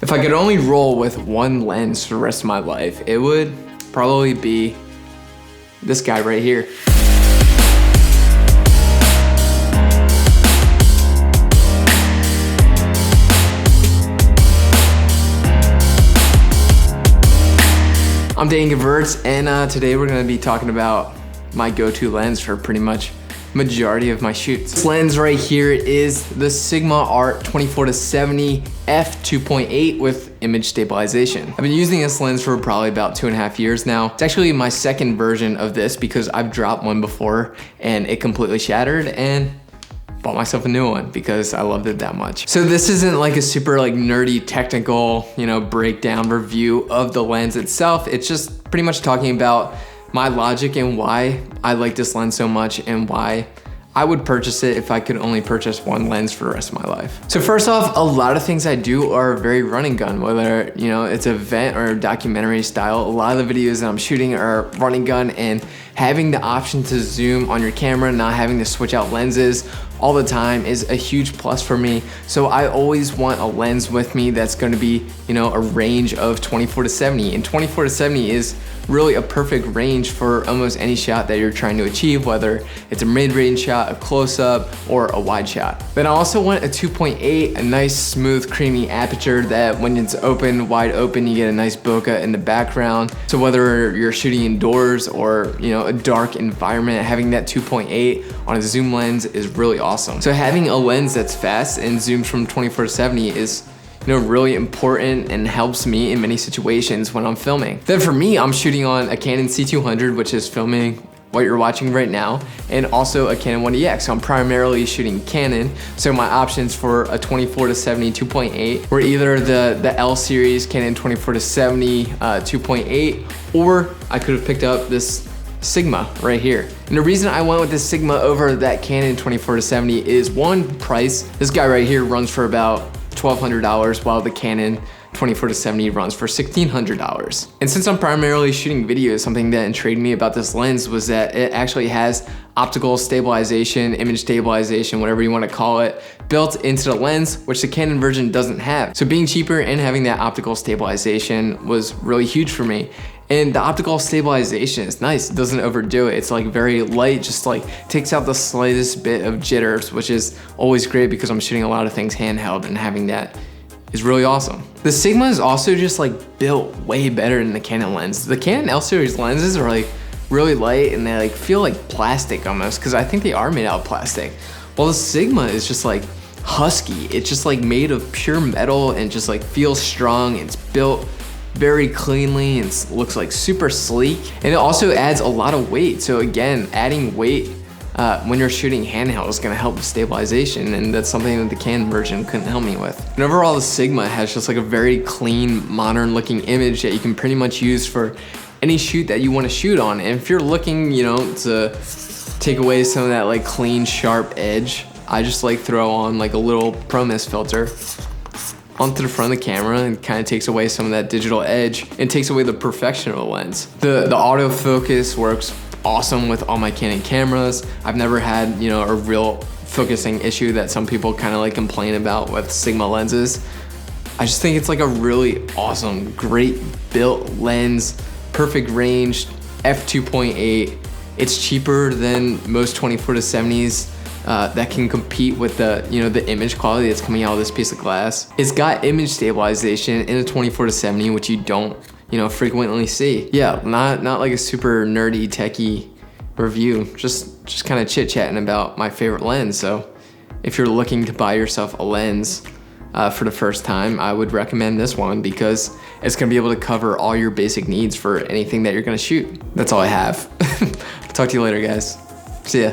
If I could only roll with one lens for the rest of my life, it would probably be this guy right here. I'm Dan Gevirtz, and today we're gonna be talking about my go-to lens for pretty much majority of my shoots. This lens right here is the Sigma Art 24-70 f2.8 with image stabilization. I've been using this lens for probably about 2.5 years now. It's actually my second version of this because I've dropped one before and it completely shattered, and bought myself a new one because I loved it that much. So this isn't like a super nerdy technical, breakdown review of the lens itself. It's just pretty much talking about my logic and why I like this lens so much and why I would purchase it if I could only purchase one lens for the rest of my life. So first off, a lot of things I do are very run and gun, whether it's an event or documentary style. A lot of the videos that I'm shooting are run and gun, and having the option to zoom on your camera, not having to switch out lenses all the time is a huge plus for me. So I always want a lens with me that's gonna be, a range of 24-70, and 24-70 is really a perfect range for almost any shot that you're trying to achieve, whether it's a mid-range shot, a close-up, or a wide shot. Then I also want a 2.8, a nice smooth creamy aperture that when it's wide open, you get a nice bokeh in the background. So whether you're shooting indoors or a dark environment, having that 2.8 on a zoom lens is really awesome. So having a lens that's fast and zooms from 24-70 is really important and helps me in many situations when I'm filming. Then for me, I'm shooting on a Canon C200, which is filming what you're watching right now, and also a Canon 1DX. So I'm primarily shooting Canon, so my options for a 24-70 2.8 were either the L series Canon 24-70 2.8, or I could have picked up this Sigma right here. And the reason I went with this Sigma over that Canon 24-70 is one, price. This guy right here runs for about $1,200, while the Canon 24-70 runs for $1,600. And since I'm primarily shooting videos, something that intrigued me about this lens was that it actually has optical stabilization, image stabilization, whatever you want to call it, built into the lens, which the Canon version doesn't have. So being cheaper and having that optical stabilization was really huge for me. And the optical stabilization is nice. It doesn't overdo it. It's very light, just takes out the slightest bit of jitters, which is always great because I'm shooting a lot of things handheld, and having that is really awesome. The Sigma is also just built way better than the Canon lens. The Canon L series lenses are really light, and they feel like plastic almost, because I think they are made out of plastic. While the Sigma is just husky. It's just made of pure metal and just feels strong. It's built very cleanly and looks super sleek, and it also adds a lot of weight. So again, adding weight when you're shooting handheld is going to help with stabilization, and that's something that the Canon version couldn't help me with. And overall, the Sigma has just a very clean, modern looking image that you can pretty much use for any shoot that you want to shoot on. And if you're looking to take away some of that clean, sharp edge, I just throw on a little Pro Mist filter onto the front of the camera, and kind of takes away some of that digital edge and takes away the perfection of the lens. The autofocus works awesome with all my Canon cameras. I've never had a real focusing issue that some people kind of complain about with Sigma lenses. I just think it's a really awesome, great built lens, perfect range, f2.8. It's cheaper than most 24-70s. That can compete with the the image quality that's coming out of this piece of glass. It's got image stabilization in a 24-70, which you don't frequently see. Yeah, not a super nerdy techie review, just kind of chit-chatting about my favorite lens. So if you're looking to buy yourself a lens for the first time, I would recommend this one because it's gonna be able to cover all your basic needs for anything that you're gonna shoot. That's all I have. Talk to you later, guys. See ya.